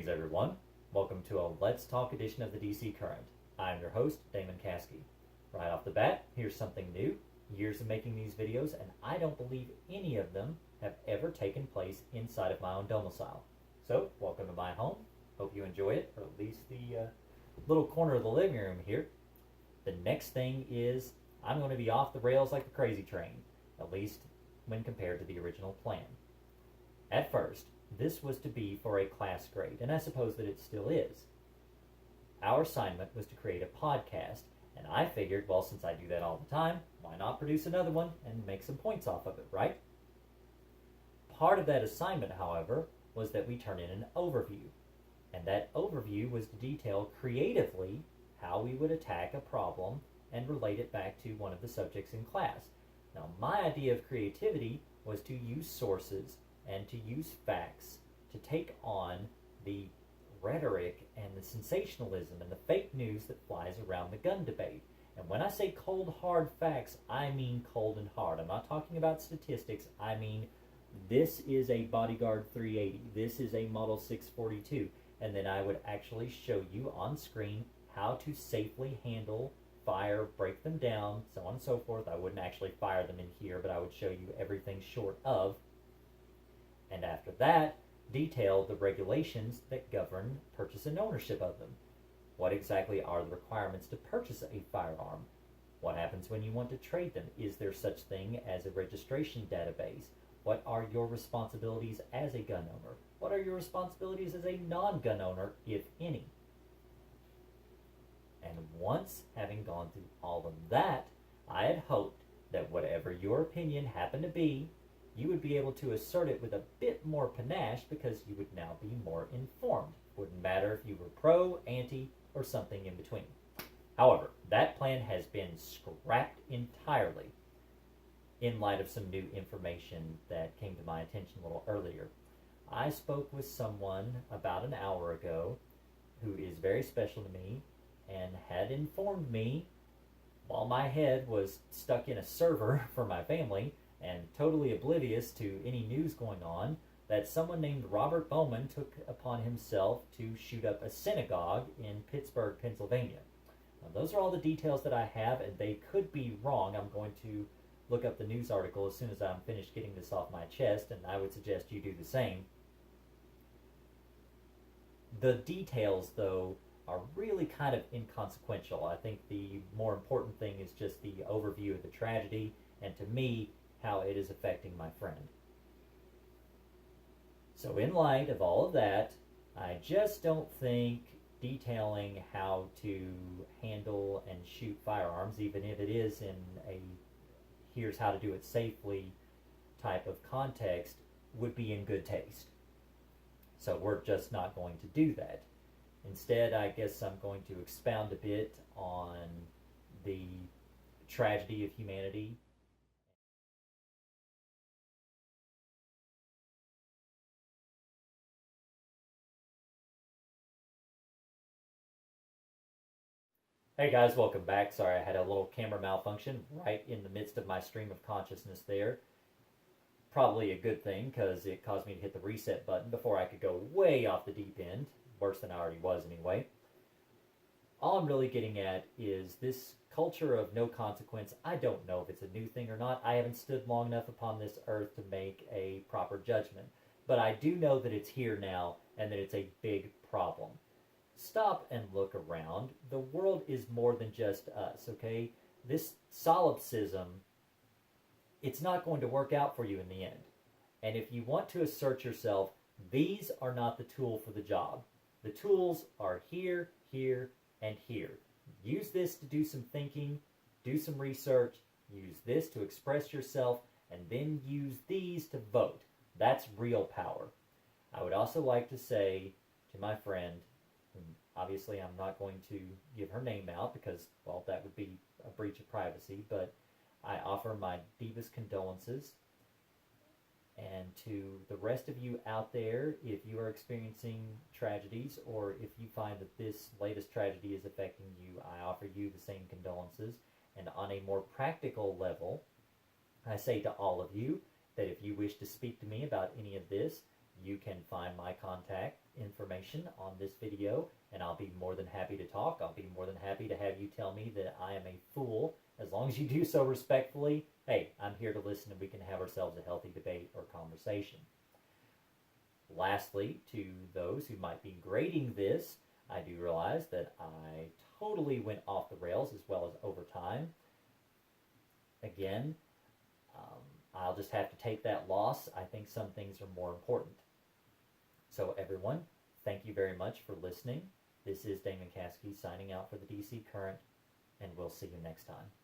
Greetings, everyone. Welcome to a Let's Talk edition of the DC Current. I'm your host, Damon Caskey. Right off the bat, here's something new. Years of making these videos, and I don't believe any of them have ever taken place inside of my own domicile. So, welcome to my home. Hope you enjoy it, or at least the little corner of the living room here. The next thing is I'm going to be off the rails like the crazy train, at least when compared to the original plan. At first, this was to be for a class grade, and I suppose that it still is. Our assignment was to create a podcast, and I figured, well, since I do that all the time, why not produce another one and make some points off of it, right? Part of that assignment, however, was that we turn in an overview, and that overview was to detail creatively how we would attack a problem and relate it back to one of the subjects in class. Now, my idea of creativity was to use sources and to use facts to take on the rhetoric and the sensationalism and the fake news that flies around the gun debate. And when I say cold, hard facts, I mean cold and hard. I'm not talking about statistics. I mean, this is a Bodyguard 380. This is a Model 642. And then I would actually show you on screen how to safely handle, fire, break them down, so on and so forth. I wouldn't actually fire them in here, but I would show you everything short of. And after that, detail the regulations that govern purchase and ownership of them. What exactly are the requirements to purchase a firearm? What happens when you want to trade them? Is there such thing as a registration database? What are your responsibilities as a gun owner? What are your responsibilities as a non-gun owner, if any? And once having gone through all of that, I had hoped that whatever your opinion happened to be, you would be able to assert it with a bit more panache because you would now be more informed. Wouldn't matter if you were pro, anti, or something in between. However, that plan has been scrapped entirely in light of some new information that came to my attention a little earlier. I spoke with someone about an hour ago who is very special to me and had informed me while my head was stuck in a server for my family and totally oblivious to any news going on, that someone named Robert Bowman took upon himself to shoot up a synagogue in Pittsburgh, Pennsylvania. Now, those are all the details that I have, and they could be wrong. I'm going to look up the news article as soon as I'm finished getting this off my chest, and I would suggest you do the same. The details, though, are really kind of inconsequential. I think the more important thing is just the overview of the tragedy, and to me, how it is affecting my friend. So in light of all of that, I just don't think detailing how to handle and shoot firearms, even if it is in a here's how to do it safely type of context, would be in good taste. So we're just not going to do that. Instead, I guess I'm going to expound a bit on the tragedy of humanity. Hey guys, welcome back. Sorry, I had a little camera malfunction right in the midst of my stream of consciousness there. Probably a good thing because it caused me to hit the reset button before I could go way off the deep end. Worse than I already was anyway. All I'm really getting at is this culture of no consequence. I don't know if it's a new thing or not. I haven't stood long enough upon this earth to make a proper judgment. But I do know that it's here now and that it's a big problem. Stop and look around. The world is more than just us, okay? This solipsism, it's not going to work out for you in the end. And if you want to assert yourself, these are not the tool for the job. The tools are here, here, and here. Use this to do some thinking, do some research, use this to express yourself, and then use these to vote. That's real power. I would also like to say to my friend, obviously I'm not going to give her name out because, well, that would be a breach of privacy, but I offer my deepest condolences. And to the rest of you out there, if you are experiencing tragedies or if you find that this latest tragedy is affecting you, I offer you the same condolences. And on a more practical level, I say to all of you that if you wish to speak to me about any of this, you can find my contact information on this video, and I'll be more than happy to talk. I'll be more than happy to have you tell me that I am a fool. As long as you do so respectfully, hey, I'm here to listen and we can have ourselves a healthy debate or conversation. Lastly, to those who might be grading this, I do realize that I totally went off the rails as well as over time. Again, I'll just have to take that loss. I think some things are more important. So everyone, thank you very much for listening. This is Damon Caskey signing out for the DC Current, and we'll see you next time.